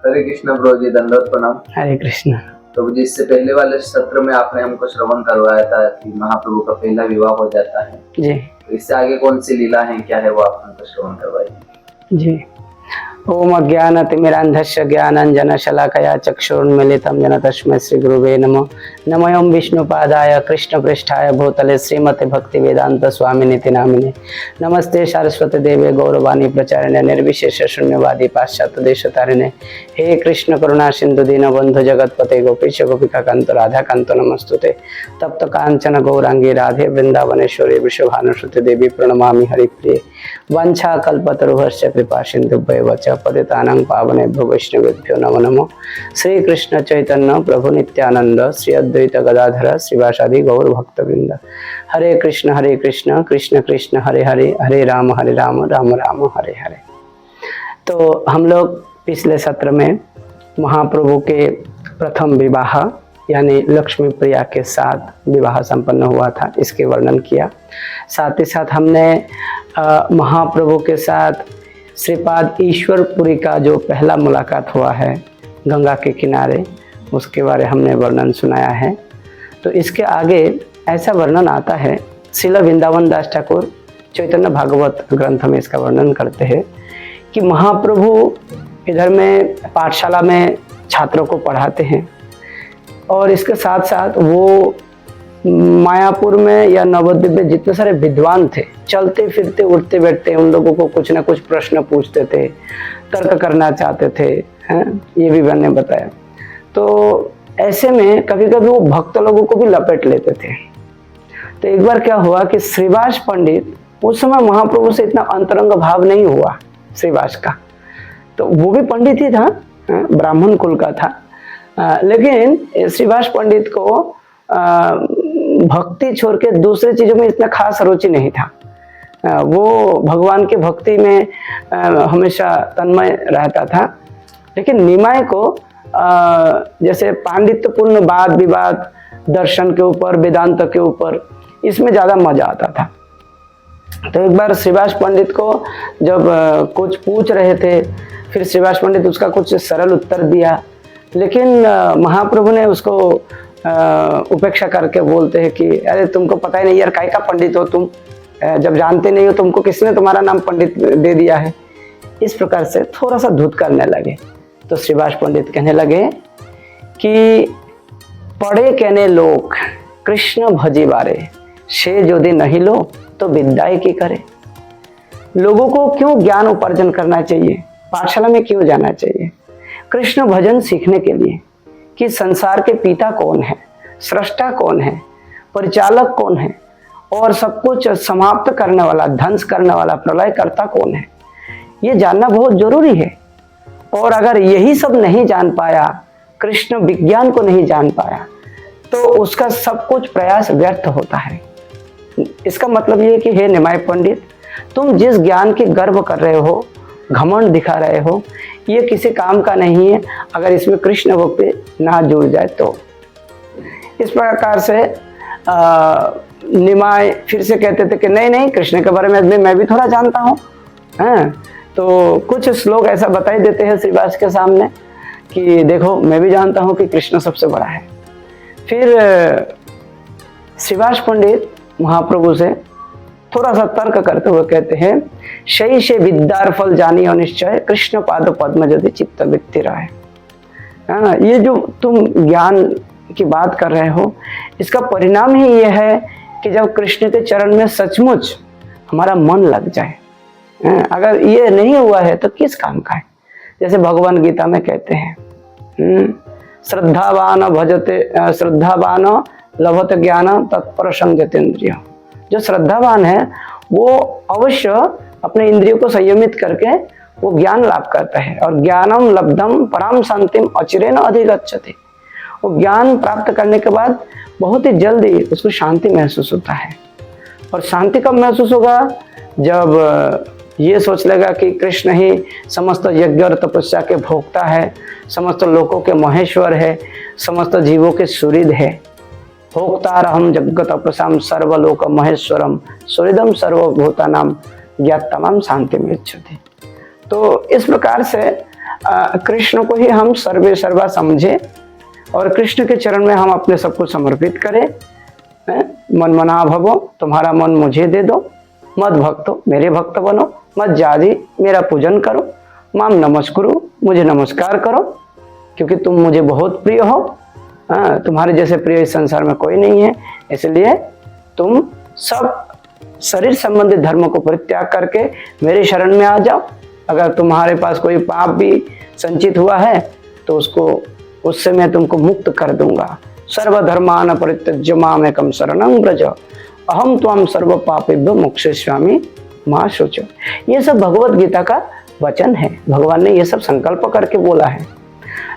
हरे Krishna bro जी, दंडवत प्रणाम। हरे कृष्ण। तो जिससे पहले वाले सत्र में आपने हमको श्रवण करवाया था कि महाप्रभु का पहला विवाह हो जाता है जी। तो इससे आगे कौन सी लीला है, क्या है, वो आप हमको श्रवण करवाइए। जी। ओम अज्ञानतिमिरान्धस्य ज्ञानाञ्जनशलाकया चक्षुरुन्मीलितं येन तस्मै श्रीगुरुवे नमः। नमो ओं विष्णुपादाय कृष्णपृष्ठाय भूतले श्रीमते भक्तिवेदांत स्वामिनीति नामिने। नमस्ते सरस्वती देवे गौरवाणी प्रचारिणे निर्विशेष शून्यवादी पाश्चात्य देशतारिणे। हे कृष्ण करुणा सिंधु दीनबंधु जगतपते गोपीश गोपिकाकांत राधाकांत नमस्तुते। तप्त कांचन गौरांगी राधे वृंदावनेश्वरी वृषभानुसुते देवी प्रणमामि हरिप्रिये। वंशा कल्पतरुभ्यश्च कृपा सिन्धुभ्येव च पतितानां पावनेभ्यो वैष्णवेभ्यो नमो नमः। श्री कृष्ण चैतन्य प्रभु नित्यानंद श्री अद्वैत गदाधर श्रीवासादि गौर भक्तवृंद। हरे कृष्ण कृष्ण कृष्ण हरे हरे, हरे राम राम राम हरे हरे। तो हम लोग पिछले सत्र में महाप्रभु के प्रथम विवाह यानी लक्ष्मी प्रिया के साथ विवाह संपन्न हुआ था, इसके वर्णन किया। साथ ही साथ हमने महाप्रभु के साथ श्रीपाद ईश्वरपुरी का जो पहला मुलाकात हुआ है गंगा के किनारे, उसके बारे हमने वर्णन सुनाया है। तो इसके आगे ऐसा वर्णन आता है, श्रील वृंदावन दास ठाकुर चैतन्य भागवत ग्रंथ में इसका वर्णन करते हैं कि महाप्रभु इधर में पाठशाला में छात्रों को पढ़ाते हैं और इसके साथ साथ वो मायापुर में या नवद्वीप में जितने सारे विद्वान थे, चलते फिरते उठते बैठते उन लोगों को कुछ ना कुछ प्रश्न पूछते थे, तर्क करना चाहते थे, हैं, ये भी मैंने बताया। तो ऐसे में कभी कभी वो भक्त लोगों को भी लपेट लेते थे। तो एक बार क्या हुआ कि श्रीवास पंडित, उस समय महाप्रभु से इतना अंतरंग भाव नहीं हुआ श्रीवास का, तो वो भी पंडित ही था, ब्राह्मण कुल का था, लेकिन श्रीवास पंडित को भक्ति छोड़ के दूसरी चीजों में इतना खास रुचि नहीं था। वो भगवान के भक्ति में हमेशा तन्मय रहता था, लेकिन निमाय को जैसे पांडित्यपूर्ण वाद विवाद, दर्शन के ऊपर, वेदांत के ऊपर, इसमें ज्यादा मजा आता था। तो एक बार श्रीवास पंडित को जब कुछ पूछ रहे थे, फिर श्रीवास पंडित उसका कुछ सरल उत्तर दिया, लेकिन महाप्रभु ने उसको उपेक्षा करके बोलते हैं कि अरे तुमको पता ही नहीं यार, काय का पंडित हो तुम, जब जानते नहीं हो तुमको किसने तुम्हारा नाम पंडित दे दिया है। इस प्रकार से थोड़ा सा धूत करने लगे। तो श्रीवास पंडित कहने लगे कि पढ़े कहने लोग कृष्ण भजी बारे, से यदि नहीं लो तो विद्याएं की करे। लोगों को क्यों ज्ञान उपार्जन करना चाहिए, पाठशाला में क्यों जाना चाहिए? कृष्ण भजन सीखने के लिए कि संसार के पिता कौन है, सृष्टा कौन है, परिचालक कौन है और सब कुछ समाप्त करने वाला, ध्वंस करने वाला, प्रलय करता कौन है, ये जानना बहुत जरूरी है। और अगर यही सब नहीं जान पाया, कृष्ण विज्ञान को नहीं जान पाया, तो उसका सब कुछ प्रयास व्यर्थ होता है। इसका मतलब ये कि हे निमाय पंडित, तुम जिस ज्ञान की गर्व कर रहे हो, घमंड दिखा रहे हो, ये किसी काम का नहीं है अगर इसमें कृष्ण भक्ति ना जुड़ जाए तो। इस प्रकार से निमाय फिर से कहते थे कि नहीं नहीं, कृष्ण के बारे में मैं भी थोड़ा जानता हूँ। तो कुछ श्लोक ऐसा बताई देते हैं श्रीवास के सामने कि देखो मैं भी जानता हूँ कि कृष्ण सबसे बड़ा है। फिर श्रीवास पंडित महाप्रभु से थोड़ा सा तर्क करते हुए कहते हैं, शई से विद्यार फल जानी और निश्चय, कृष्ण पाद पद्म यदि चित्त वृत्ति रहे। ये जो तुम ज्ञान की बात कर रहे हो, इसका परिणाम ही ये है कि जब कृष्ण के चरण में सचमुच हमारा मन लग जाए। अगर ये नहीं हुआ है तो किस काम का है? जैसे भगवान गीता में कहते हैं, श्रद्धावान भजते, श्रद्धावान लभते ज्ञान तत्पर संयतेन्द्रिय। जो श्रद्धावान है वो अवश्य अपने इंद्रियों को संयमित करके वो ज्ञान लाभ करता है। और ज्ञानम लब्धम पराम शांतिम अचिरेण अधिगच्छति। वो ज्ञान प्राप्त करने के बाद बहुत ही जल्दी उसको शांति महसूस होता है। और शांति कब महसूस होगा? जब ये सोच लेगा कि कृष्ण ही समस्त यज्ञ और तपस्या के भोक्ता है, समस्त लोकों के महेश्वर है, समस्त जीवों के सुहृद है। भोक्तारहम जगत प्रसाम सर्वलोक महेश्वरम सुहृदम सर्वभूतानाम ज्ञातमाम शांति में इच्छति। तो इस प्रकार से कृष्ण को ही हम सर्वे सर्वा समझे और कृष्ण के चरण में हम अपने सब कुछ समर्पित करें। मन मना भवो, तुम्हारा मन मुझे दे दो, मद भक्तो, मेरे भक्त बनो, मत जाजी, मेरा पूजन करो, माम नमस्कुरु, मुझे नमस्कार करो, क्योंकि तुम मुझे बहुत प्रिय हो। तुम्हारे जैसे प्रिय इस संसार में कोई नहीं है, इसलिए तुम सब शरीर संबंधित धर्म को परित्याग करके मेरे शरण में आ जाओ। अगर तुम्हारे पास कोई पाप भी संचित हुआ है तो उससे मैं तुमको मुक्त कर दूंगा। सर्वधर्मान परित्यज्य मामेकं शरणं व्रज, अहम त्वां सर्व पापेभ्यो मोक्षयिष्यामि मा शुचो। ये सब भगवत गीता का वचन है, भगवान ने ये सब संकल्प करके बोला है।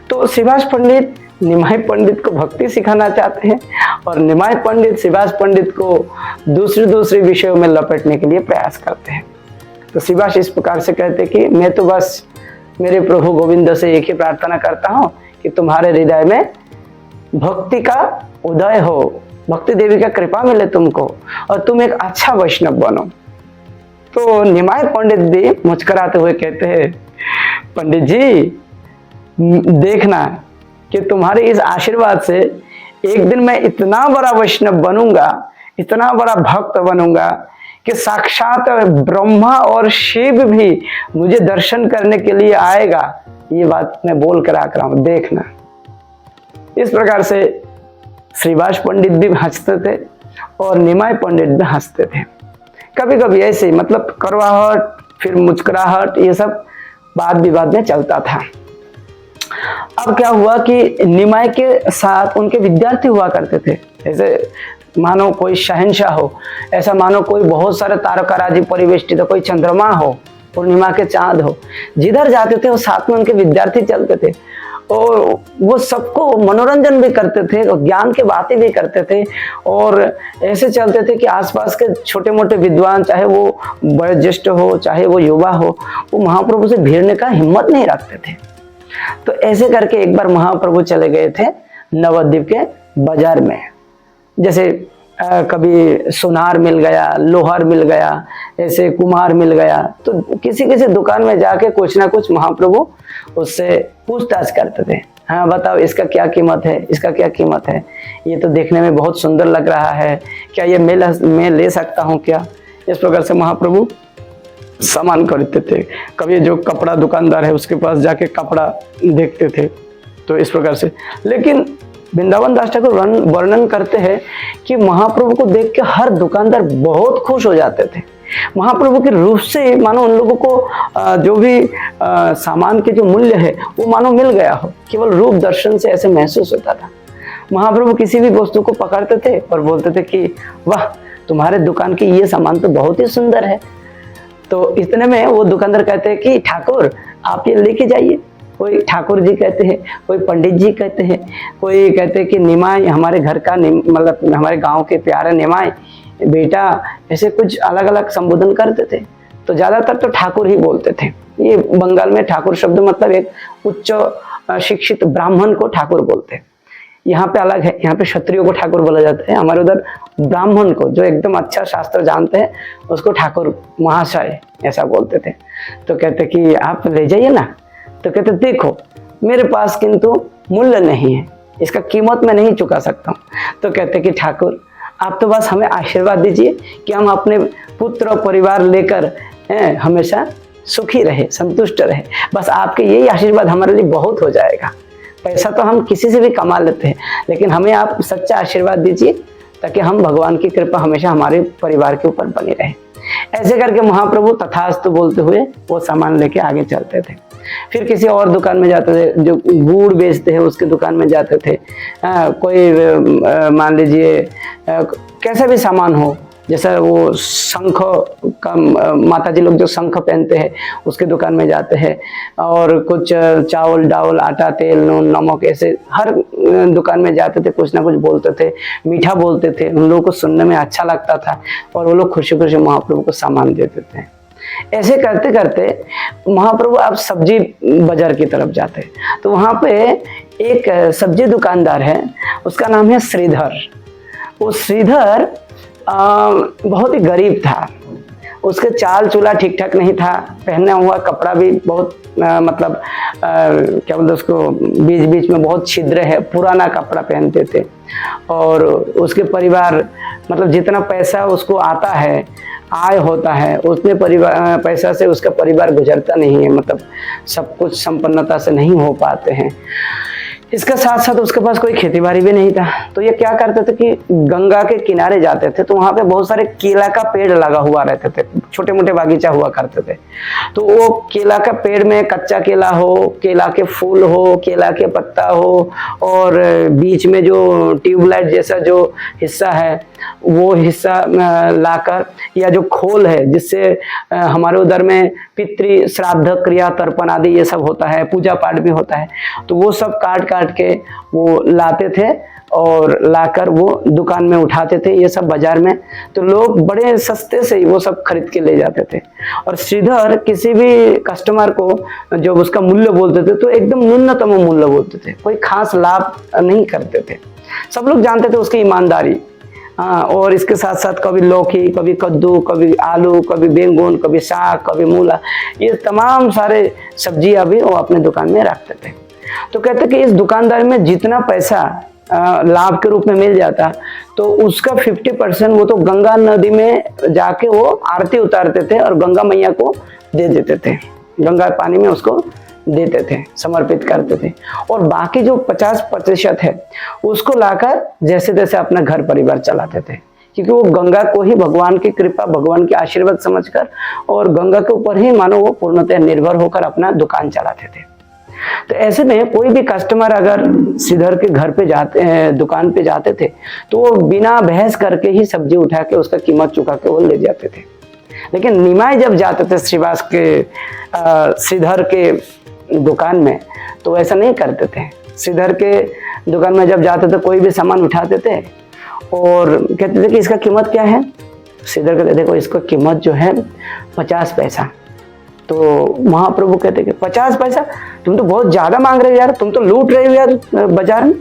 तो श्रीवास पंडित निमाई पंडित को भक्ति सिखाना चाहते हैं और निमाई पंडित श्रीवास पंडित को दूसरे विषयों में लपेटने के लिए प्रयास करते हैं। तो श्रीवास इस प्रकार से कहते कि मैं तो बस मेरे प्रभु गोविंद से एक ही प्रार्थना करता हूँ कि तुम्हारे हृदय में भक्ति का उदय हो, भक्ति देवी का कृपा मिले तुमको और तुम एक अच्छा वैष्णव बनो। तो निमाई पंडित भी मुस्कुराते हुए कहते हैं, पंडित जी देखना कि तुम्हारे इस आशीर्वाद से एक दिन मैं इतना बड़ा वैष्णव बनूंगा, इतना बड़ा भक्त बनूंगा कि साक्षात ब्रह्मा और शिव भी मुझे दर्शन करने के लिए आएगा। ये बात मैं बोल कर आकर हूं, देखना। इस प्रकार से श्रीवास पंडित भी हंसते थे और निमाई पंडित भी हंसते थे। कभी कभी ऐसे मतलब करवाहट फिर मुस्कुराहट ये सब वाद विवाद में चलता था। अब क्या हुआ कि निमाई के साथ उनके विद्यार्थी हुआ करते थे। ऐसे मानो कोई शहंशाह हो, ऐसा मानो कोई बहुत सारे तारकाराजी परिवेष्टित, कोई चंद्रमा हो, पूर्णिमा के चांद हो, जिधर जाते थे वो साथ में उनके विद्यार्थी चलते थे और वो सबको मनोरंजन भी करते थे और ज्ञान की बातें भी करते थे और ऐसे चलते थे कि आसपास के छोटे मोटे विद्वान, चाहे वो वयोज्येष्ठ हो चाहे वो युवा हो, वो महाप्रभु से भिड़ने का हिम्मत नहीं रखते थे। तो ऐसे करके एक बार महाप्रभु चले गए थे नवद्वीप के बाजार में। जैसे कभी सुनार मिल गया, लोहार मिल गया, ऐसे कुम्हार मिल गया, तो किसी किसी दुकान में जाके कुछ ना कुछ महाप्रभु उससे पूछताछ करते थे। हाँ बताओ इसका क्या कीमत है, इसका क्या कीमत है, ये तो देखने में बहुत सुंदर लग रहा है, क्या ये मैं ले सकता हूँ क्या। इस प्रकार से महाप्रभु सामान खरीदते थे। कभी जो कपड़ा दुकानदार है उसके पास जाके कपड़ा देखते थे। तो इस प्रकार से, लेकिन वृंदावन दास ठाकुर वर्णन करते हैं कि महाप्रभु को देख के हर दुकानदार बहुत खुश हो जाते थे। महाप्रभु के रूप से मानो उन लोगों को जो भी सामान के जो मूल्य है वो मानो मिल गया हो, केवल रूप दर्शन से ऐसे महसूस होता था। महाप्रभु किसी भी वस्तु को पकड़ते थे और बोलते थे कि वाह तुम्हारे दुकान की ये सामान तो बहुत ही सुंदर है। तो इतने में वो दुकानदार कहते हैं कि ठाकुर आप ये लेके जाइए। कोई ठाकुर जी कहते हैं, कोई पंडित जी कहते हैं, कोई कहते हैं कि निमाई हमारे घर का मतलब हमारे गांव के प्यारे निमाई बेटा, ऐसे कुछ अलग अलग संबोधन करते थे। तो ज्यादातर तो ठाकुर ही बोलते थे। ये बंगाल में ठाकुर शब्द मतलब एक उच्च शिक्षित ब्राह्मण को ठाकुर बोलते हैं। यहाँ पे अलग है, यहाँ पे क्षत्रियो को ठाकुर बोला जाता है। हमारे उधर ब्राह्मण को जो एकदम अच्छा शास्त्र जानते हैं उसको ठाकुर महाशय ऐसा बोलते थे। तो कहते कि आप ले जाइए ना। तो कहते देखो मेरे पास किंतु मूल्य नहीं है, इसका कीमत मैं नहीं चुका सकता हूँ। तो कहते कि ठाकुर आप तो बस हमें आशीर्वाद दीजिए कि हम अपने पुत्र और परिवार लेकर हमेशा सुखी रहे, संतुष्ट रहे। बस आपके यही आशीर्वाद हमारे लिए बहुत हो जाएगा। पैसा तो हम किसी से भी कमा लेते हैं, लेकिन हमें आप सच्चा आशीर्वाद दीजिए ताकि हम भगवान की कृपा हमेशा हमारे परिवार के ऊपर बनी रहे। ऐसे करके महाप्रभु तथास्तु बोलते हुए वो सामान लेके आगे चलते थे। फिर किसी और दुकान में जाते थे, जो गुड़ बेचते हैं उसके दुकान में जाते थे। कोई मान लीजिए कैसा भी सामान हो, जैसा वो शंख का माता जी लोग जो शंख पहनते हैं उसके दुकान में जाते हैं। और कुछ चावल डावल आटा तेल नून नमक ऐसे हर दुकान में जाते थे, कुछ ना कुछ बोलते थे, मीठा बोलते थे। उन लोगों को सुनने में अच्छा लगता था और वो लोग खुशी खुशी महाप्रभु को सामान देते थे। ऐसे करते करते महाप्रभु अब सब्जी बाजार की तरफ जाते। तो वहाँ पे एक सब्जी दुकानदार है, उसका नाम है श्रीधर। वो श्रीधर बहुत ही गरीब था। उसके चाल चूला ठीक ठाक नहीं था, पहना हुआ कपड़ा भी बहुत मतलब क्या बोलते उसको, बीच बीच में बहुत छिद्र है, पुराना कपड़ा पहनते थे। और उसके परिवार मतलब जितना पैसा उसको आता है, आय होता है, उतने परिवार पैसा से उसका परिवार गुजरता नहीं है, मतलब सब कुछ संपन्नता से नहीं हो पाते हैं। इसका साथ साथ उसके पास कोई खेती बाड़ी भी नहीं था। तो ये क्या करते थे कि गंगा के किनारे जाते थे, तो वहां पे बहुत सारे केला का पेड़ लगा हुआ रहते थे, छोटे मोटे बागीचा हुआ करते थे। तो वो केला का पेड़ में कच्चा केला हो, केला के फूल हो, केला के पत्ता हो, और बीच में जो ट्यूबलाइट जैसा जो हिस्सा है वो हिस्सा लाकर, या जो खोल है जिससे हमारे उधर में पितृ श्राद्ध क्रिया तर्पण आदि ये सब होता है, पूजा पाठ भी होता है, तो वो सब काट काट के वो लाते थे और लाकर वो दुकान में उठाते थे, ये सब बाजार में। तो लोग बड़े सस्ते से ही वो सब खरीद के ले जाते थे। और श्रीधर किसी भी कस्टमर को जब उसका मूल्य बोलते थे तो एकदम न्यूनतम मूल्य बोलते थे, कोई खास लाभ नहीं करते थे। सब लोग जानते थे उसकी ईमानदारी। हाँ, और इसके साथ साथ कभी लौकी, कभी कद्दू, कभी आलू, कभी बैंगन, कभी साग, कभी मूला, ये तमाम सारे सब्जियां भी वो अपने दुकान में रखते थे। तो कहते कि इस दुकानदार में जितना पैसा लाभ के रूप में मिल जाता, तो उसका 50% वो तो गंगा नदी में जाके वो आरती उतारते थे और गंगा मैया को दे देते थे, गंगा पानी में उसको देते थे, समर्पित करते थे। और बाकी जो 50% है उसको लाकर जैसे तैसे अपना घर परिवार चलाते थे, क्योंकि वो गंगा को ही भगवान की कृपा, भगवान के आशीर्वाद समझकर और गंगा के ऊपर ही मानो वो पूर्णतः निर्भर होकर अपना दुकान चलाते थे। तो ऐसे में कोई भी कस्टमर अगर श्रीधर के घर पे जाते हैं, दुकान पे जाते थे, तो वो बिना बहस करके ही सब्जी उठा के उसका कीमत चुका के वो ले जाते थे। लेकिन निमाई जब जाते थे श्रीवास के श्रीधर के दुकान में, तो ऐसा नहीं करते थे। श्रीधर के दुकान में जब जाते थे कोई भी सामान उठाते थे और कहते थे कि इसका कीमत क्या है। श्रीधर कहते देखो इसका कीमत जो है 50 पैसा। तो महाप्रभु कहते कि 50 पैसा, तुम तो बहुत ज्यादा मांग रहे हो यार, तुम तो लूट रहे हो यार बाजार में,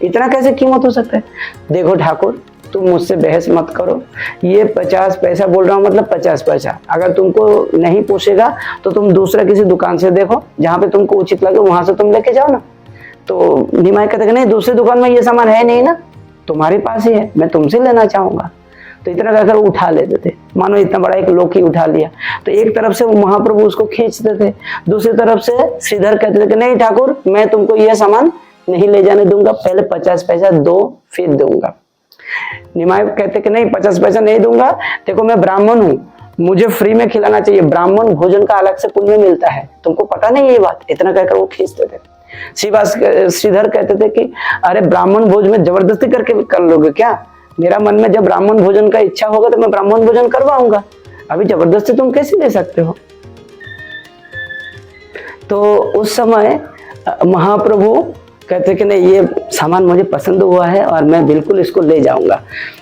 इतना कैसे कीमत हो सकता है। देखो ठाकुर, तुम मुझसे बहस मत करो, ये 50 पैसा बोल रहा हूँ, मतलब 50 पैसा। अगर तुमको नहीं पोसेगा तो तुम दूसरा किसी दुकान से देखो, जहाँ पे तुमको उचित लगे वहां से तुम लेके जाओ ना। तो निमाई कहते नहीं, दूसरी दुकान में ये सामान है नहीं ना, तुम्हारे पास ही है, मैं तुमसे लेना चाहूंगा। तो इतना कहकर उठा लेते थे, मानो इतना बड़ा एक लौकी उठा लिया। तो एक तरफ से वो महाप्रभु उसको खींचते थे, दूसरी तरफ से श्रीधर कहते थे कि नहीं ठाकुर, मैं तुमको यह सामान नहीं ले जाने दूंगा, पहले 50 पैसा दो फिर दूंगा। निमाई कहते कि नहीं 50 पैसा नहीं दूंगा, देखो मैं ब्राह्मण हूँ, मुझे फ्री में खिलाना चाहिए, ब्राह्मण भोजन का अलग से पुण्य मिलता है, तुमको पता नहीं ये बात। इतना कहकर वो खींचते थे। श्रीधर कहते थे कि अरे ब्राह्मण भोज में जबरदस्ती करके कर लोगे क्या, मेरा मन में जब ब्राह्मण भोजन का इच्छा होगा तो मैं ब्राह्मण भोजन करवाऊंगा, अभी जबरदस्ती तुम कैसे ले सकते हो। तो उस समय महाप्रभु कहते कि नहीं ये सामान मुझे पसंद हुआ है और मैं बिल्कुल इसको ले जाऊंगा।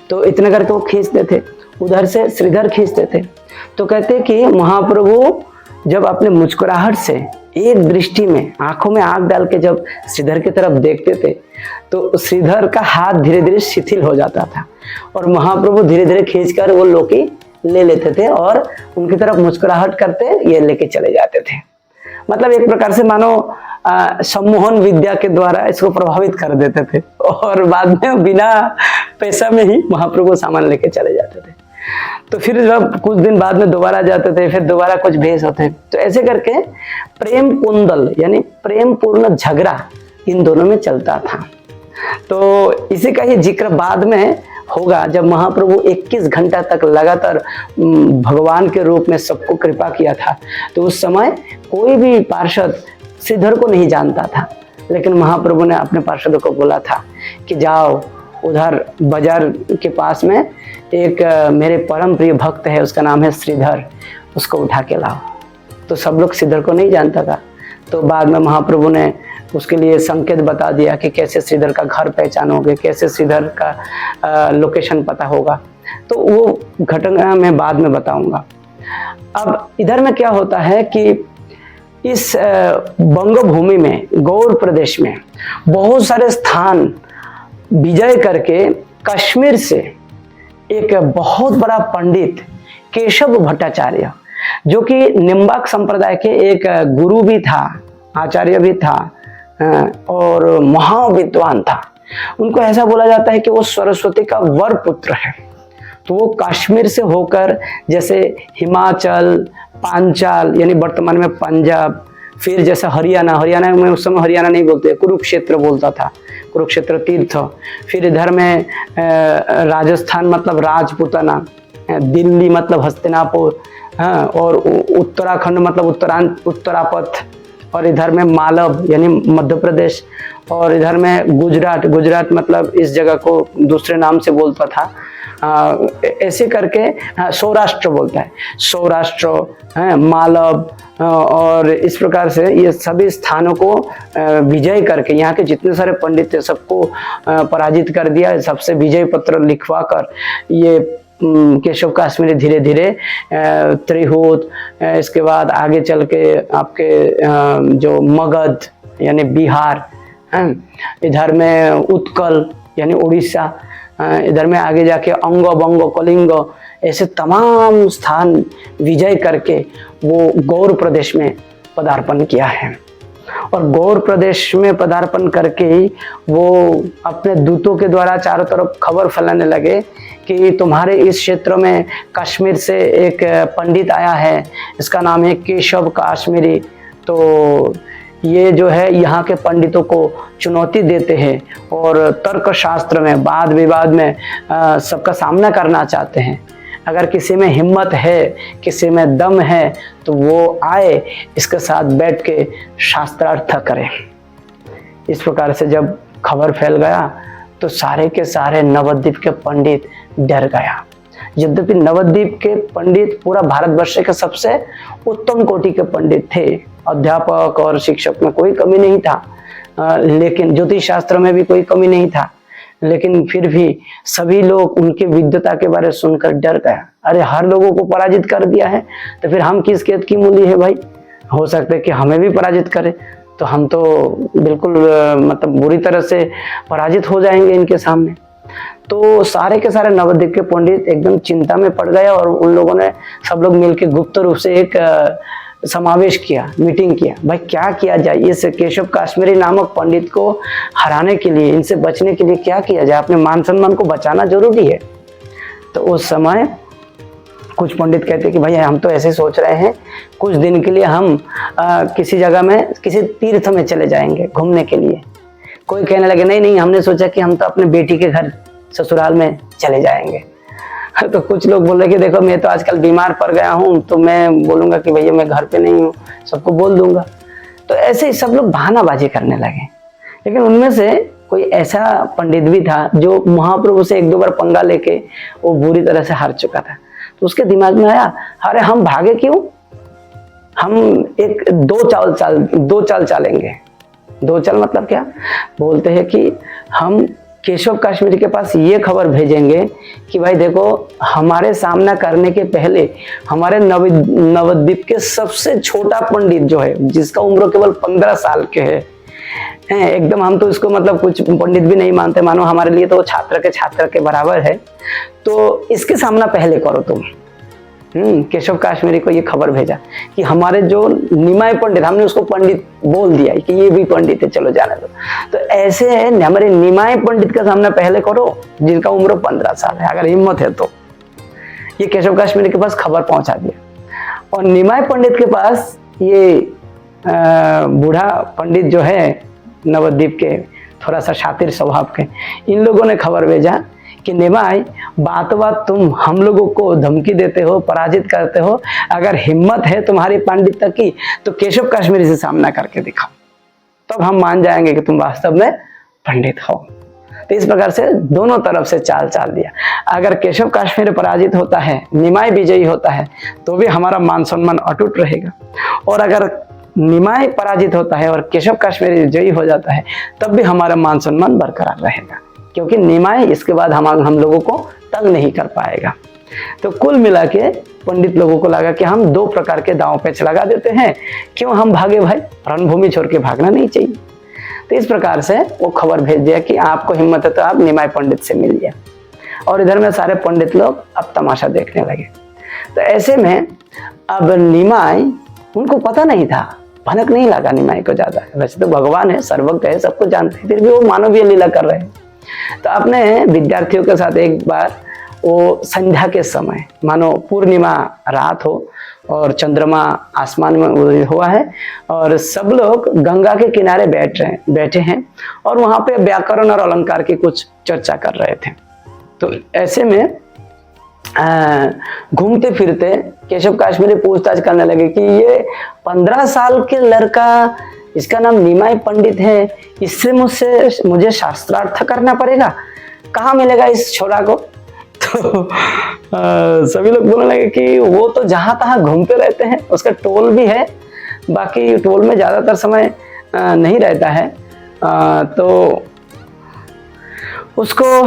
तो इतना करके वो खींचते थे, उधर से श्रीधर खींचते थे। तो कहते कि महाप्रभु जब अपने मुस्कुराहट से एक दृष्टि में आंखों में आंख डाल के जब श्रीधर की तरफ देखते थे, तो श्रीधर का हाथ धीरे धीरे शिथिल हो जाता था और महाप्रभु धीरे धीरे खींचकर वो लौकी ले लेते थे और उनकी तरफ मुस्कुराहट करते ये लेके चले जाते थे। मतलब एक प्रकार से मानो सम्मोहन विद्या के द्वारा इसको प्रभावित कर देते थे और बाद में बिना पैसा में ही महाप्रभु सामान लेके चले जाते थे। तो फिर जब कुछ दिन बाद में दोबारा जाते थे, फिर दोबारा कुछ भेष होते। तो ऐसे करके प्रेम कुंदल यानी प्रेम पूर्ण झगड़ा इन दोनों में चलता था। तो इसी का ही जिक्र बाद में होगा जब महाप्रभु 21 घंटा तक लगातार भगवान के रूप में सबको कृपा किया था। तो उस समय कोई भी पार्षद श्रीधर को नहीं जानता था, लेकिन महाप्रभु ने अपने पार्षदों को बोला था कि जाओ उधर बाजार के पास में एक मेरे परम प्रिय भक्त है, उसका नाम है श्रीधर, उसको उठा के लाओ। तो सब लोग श्रीधर को नहीं जानता था। तो बाद में महाप्रभु ने उसके लिए संकेत बता दिया कि कैसे श्रीधर का घर पहचानोगे, कैसे श्रीधर का लोकेशन पता होगा। तो वो घटना मैं बाद में बताऊंगा। अब इधर में क्या होता है कि इस बंग भूमि में, गौड़ प्रदेश में बहुत सारे स्थान विजय करके कश्मीर से एक बहुत बड़ा पंडित केशव भट्टाचार्य, जो कि निम्बाक संप्रदाय के एक गुरु भी था, आचार्य भी था और महाविद्वान था। उनको ऐसा बोला जाता है कि वो सरस्वती का वर पुत्र है। तो वो कश्मीर से होकर जैसे हिमाचल, पांचाल यानी वर्तमान में पंजाब, फिर जैसे हरियाणा में उस समय हरियाणा नहीं बोलते, कुरुक्षेत्र बोलता था, कुरुक्षेत्र तीर्थ, फिर इधर में राजस्थान मतलब राजपूताना, दिल्ली मतलब हस्तिनापुर, हाँ, और उत्तराखंड मतलब उत्तरापथ, और इधर में मालव यानी मध्य प्रदेश, और इधर में गुजरात मतलब इस जगह को दूसरे नाम से बोलता था, ऐसे करके सौराष्ट्र बोलता है, सौराष्ट्र, मालव, और इस प्रकार से ये सभी स्थानों को विजय करके यहाँ के जितने सारे पंडित थे सबको पराजित कर दिया। सबसे विजय पत्र लिखवा कर ये केशव काश्मीरी धीरे धीरे त्रिहूत, इसके बाद आगे चल के आपके जो मगध यानी बिहार, इधर में उत्कल यानी उड़ीसा, इधर में आगे जाके अंग बंग कलिंग, ऐसे तमाम स्थान विजय करके वो गौर प्रदेश में पदार्पण किया है। और गौर प्रदेश में पदार्पण करके ही वो अपने दूतों के द्वारा चारों तरफ खबर फैलाने लगे कि तुम्हारे इस क्षेत्र में कश्मीर से एक पंडित आया है, इसका नाम है केशव काश्मीरी। तो ये जो है यहाँ के पंडितों को चुनौती देते हैं और तर्क शास्त्र में वाद विवाद में सबका सामना करना चाहते हैं। अगर किसी में हिम्मत है, किसी में दम है, तो वो आए, इसके साथ बैठ के शास्त्रार्थ करे। इस प्रकार से जब खबर फैल गया तो सारे के सारे नवद्वीप के पंडित डर गया। यद्यपि नवद्वीप के पंडित पूरा भारतवर्ष के सबसे उत्तम कोटि के पंडित थे, अध्यापक और शिक्षक में कोई कमी नहीं था, लेकिन ज्योतिष शास्त्र में भी कोई कमी नहीं था, लेकिन फिर भी सभी लोग उनके विद्वता के बारे में सुनकर डर गया। अरे हर लोगों को पराजित कर दिया है तो फिर हम किस खेत की मूली है भाई, हो सकता है कि हमें भी पराजित करे तो हम तो बिल्कुल मतलब बुरी तरह से पराजित हो जाएंगे इनके सामने। तो सारे के सारे नवद्वीप के पंडित एकदम चिंता में पड़ गए और उन लोगों ने सब लोग मिलकर गुप्त रूप से एक समावेश किया, मीटिंग किया, भाई क्या किया जाए, इस केशव काश्मीरी नामक पंडित को हराने के लिए, इनसे बचने के लिए क्या किया जाए, अपने मान सम्मान को बचाना जरूरी है। तो उस समय कुछ पंडित कहते कि भाई हम तो ऐसे सोच रहे हैं, कुछ दिन के लिए हम किसी जगह में किसी तीर्थ में चले जाएंगे घूमने के लिए। कोई कहने लगे नहीं हमने सोचा कि हम तो अपने बेटी के घर ससुराल में चले जाएंगे। तो कुछ लोग बोल रहे कि देखो मैं तो आजकल बीमार पड़ गया हूँ, तो मैं बोलूंगा कि भैया मैं घर पे नहीं हूँ, सबको बोल दूंगा। तो ऐसे ही सब लोग बहानाबाजी करने लगे। लेकिन उनमें से कोई ऐसा पंडित भी था जो महाप्रभु से एक दो बार पंगा लेके वो बुरी तरह से हार चुका था। तो उसके दिमाग में आया, अरे हम भागे क्यों, हम एक दो चाल चालेंगे। दो चाल मतलब क्या, बोलते हैं कि हम केशव काश्मीरी के पास ये खबर भेजेंगे कि भाई देखो हमारे सामना करने के पहले हमारे नवद्वीप के सबसे छोटा पंडित जो है, जिसका उम्र केवल 15 साल के है, एकदम हम तो इसको मतलब कुछ पंडित भी नहीं मानते, मानो हमारे लिए तो वो छात्र के बराबर है, तो इसके सामना पहले करो तुम। केशव काश्मीरी को ये खबर भेजा कि हमारे जो निमाय पंडित, हमने उसको पंडित बोल दिया कि ये भी पंडित है, चलो जाने दो। तो ऐसे है हमारे निमाय पंडित का सामना पहले करो जिनका उम्र 15 साल है, अगर हिम्मत है तो। ये केशव काश्मीरी के पास खबर पहुंचा दिया और निमाय पंडित के पास ये बूढ़ा पंडित जो है नवद्वीप के, थोड़ा सा शातिर स्वभाव के, इन लोगों ने खबर भेजा कि निमाय बात तुम हम लोगों को धमकी देते हो, पराजित करते हो, अगर हिम्मत है तुम्हारी पांडित्य की तो केशव काश्मीरी से सामना करके दिखाओ, तब हम मान जाएंगे कि तुम वास्तव में पंडित हो। तो इस प्रकार से दोनों तरफ से चाल दिया। अगर केशव काश्मीरी पराजित होता है, निमाय विजयी होता है, तो भी हमारा मान सम्मान अटूट रहेगा, और अगर निमाय पराजित होता है और केशव काश्मीरी विजयी हो जाता है, तब भी हमारा मान सम्मान बरकरार रहेगा, क्योंकि निमाय इसके बाद हम लोगों को तंग नहीं कर पाएगा। तो कुल मिला के पंडित लोगों को लगा कि हम दो प्रकार के दांव पेच लगा देते हैं, क्यों हम भागे भाई, रणभूमि छोड़ के भागना नहीं चाहिए। तो इस प्रकार से वो खबर भेज दिया कि आपको हिम्मत है तो आप निमाय पंडित से मिलिए। और इधर में सारे पंडित लोग अब तमाशा देखने लगे। तो ऐसे में अब निमाय, उनको पता नहीं था, भनक नहीं लगा निमाय को ज्यादा। वैसे तो भगवान है, सर्वज्ञ है, सबको जानते हैं, फिर भी वो मानवीय लीला कर रहे हैं। तो अपने विद्यार्थियों के साथ एक बार वो संध्या के समय, मानो पूर्णिमा रात हो और चंद्रमा आसमान में उदय हुआ है और सब लोग गंगा के किनारे बैठे हैं और वहां पे व्याकरण और अलंकार की कुछ चर्चा कर रहे थे। तो ऐसे में घूमते फिरते केशव काश्मीरी पूछताछ करने लगे कि ये 15 साल के लड़का, इसका नाम निमाय पंडित है, इससे मुझे शास्त्रार्थ करना पड़ेगा, कहाँ मिलेगा इस छोरा को? तो सभी लोग बोलने लगे कि वो तो जहां तहां घूमते रहते हैं, उसका टोल भी है, बाकी टोल में ज्यादातर समय नहीं रहता है, तो उसको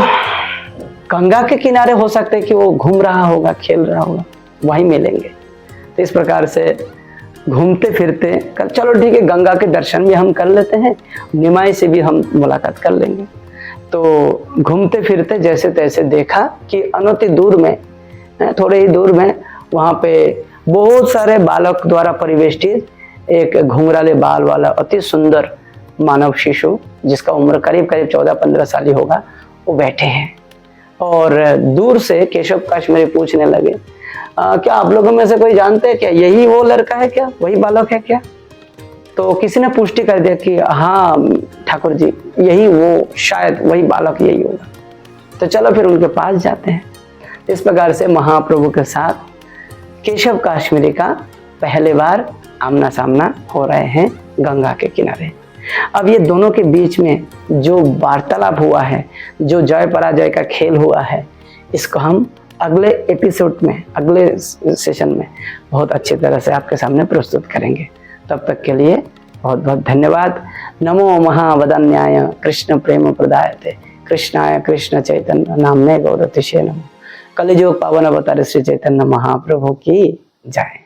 गंगा के किनारे हो सकता है कि वो घूम रहा होगा, खेल रहा होगा, वहीं मिलेंगे। तो इस प्रकार से घूमते फिरते चलो ठीक है, गंगा के दर्शन भी हम कर लेते हैं, निमाय से भी हम मुलाकात कर लेंगे। तो घूमते फिरते जैसे तैसे देखा कि अनति दूर में, थोड़े ही दूर में, वहाँ पे बहुत सारे बालक द्वारा परिवेष्टित एक घुंघराले बाल वाला अति सुंदर मानव शिशु, जिसका उम्र करीब करीब 14-15 साल ही होगा, वो बैठे हैं। और दूर से केशव काश्मीरी पूछने लगे, क्या आप लोगों में से कोई जानते हैं क्या, यही वो लड़का है क्या, वही बालक है क्या? तो किसी ने पुष्टि कर दिया कि हाँ ठाकुर जी, यही वो, शायद वही बालक यही होगा। तो चलो फिर उनके पास जाते हैं। इस प्रकार से महाप्रभु के साथ केशव काश्मीरी का पहले बार आमना सामना हो रहे हैं गंगा के किनारे। अब ये दोनों के बीच में जो वार्तालाप हुआ है, जो जय पराजय का खेल हुआ है, इसको हम अगले एपिसोड में, अगले सेशन में बहुत अच्छी तरह से आपके सामने प्रस्तुत करेंगे। तब तक के लिए बहुत बहुत धन्यवाद। नमो महावदन्याय कृष्ण प्रेम प्रदायते कृष्णाय कृष्ण चैतन्य नामने गौरतिशे नमो। कलियुग पावन अवतार श्री चैतन्य महाप्रभु की जय।